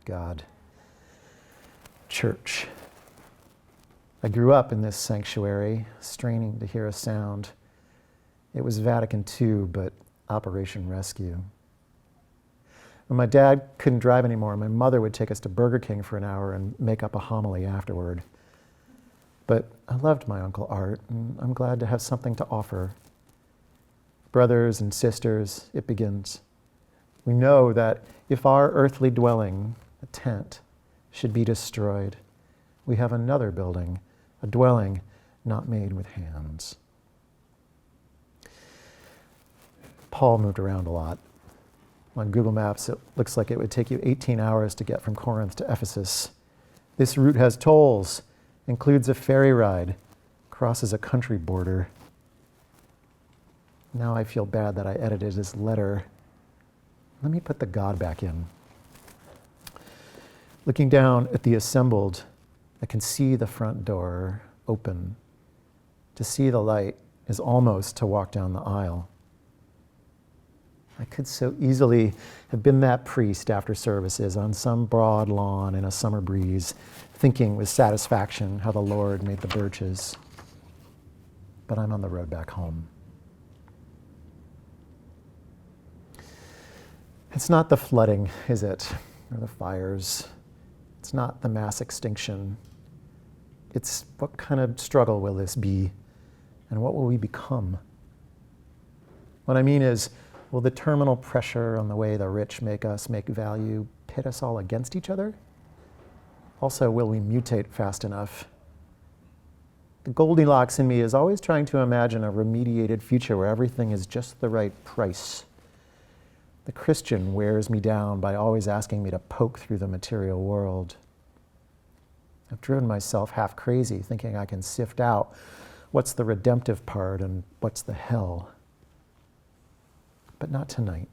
God. Church. I grew up in this sanctuary, straining to hear a sound. It was Vatican II, but Operation Rescue. When my dad couldn't drive anymore, my mother would take us to Burger King for an hour and make up a homily afterward. But I loved my Uncle Art, and I'm glad to have something to offer. Brothers and sisters, it begins. We know that if our earthly dwelling, a tent, should be destroyed, we have another building, a dwelling not made with hands. Paul moved around a lot. On Google Maps, it looks like it would take you 18 hours to get from Corinth to Ephesus. This route has tolls, includes a ferry ride, crosses a country border. Now I feel bad that I edited his letter. Let me put the God back in. Looking down at the assembled, I can see the front door open. To see the light is almost to walk down the aisle. I could so easily have been that priest after services on some broad lawn in a summer breeze, thinking with satisfaction how the Lord made the birches. But I'm on the road back home. It's not the flooding, is it? Or the fires. It's not the mass extinction. It's what kind of struggle will this be? And what will we become? What I mean is, will the terminal pressure on the way the rich make us make value pit us all against each other? Also, will we mutate fast enough? The Goldilocks in me is always trying to imagine a remediated future where everything is just the right price. The Christian wears me down by always asking me to poke through the material world. I've driven myself half crazy thinking I can sift out what's the redemptive part and what's the hell. But not tonight.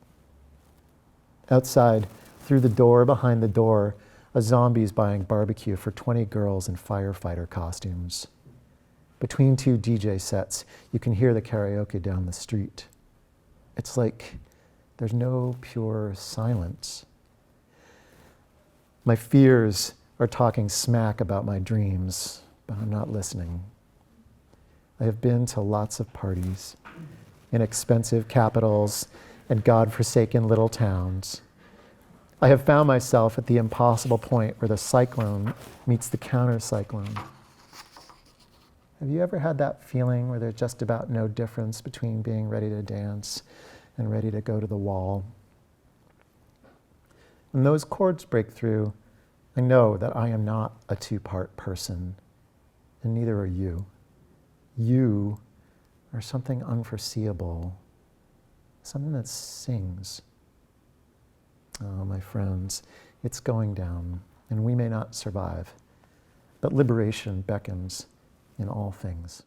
Outside, through the door, behind the door, a zombie's buying barbecue for 20 girls in firefighter costumes. Between two DJ sets, you can hear the karaoke down the street. It's like there's no pure silence. My fears are talking smack about my dreams, but I'm not listening. I have been to lots of parties, in expensive capitals and God-forsaken little towns. I have found myself at the impossible point where the cyclone meets the counter-cyclone. Have you ever had that feeling where there's just about no difference between being ready to dance and ready to go to the wall? When those chords break through, I know that I am not a two-part person, and neither are you. You are something unforeseeable, something that sings. Oh, my friends, it's going down, and we may not survive, but liberation beckons in all things.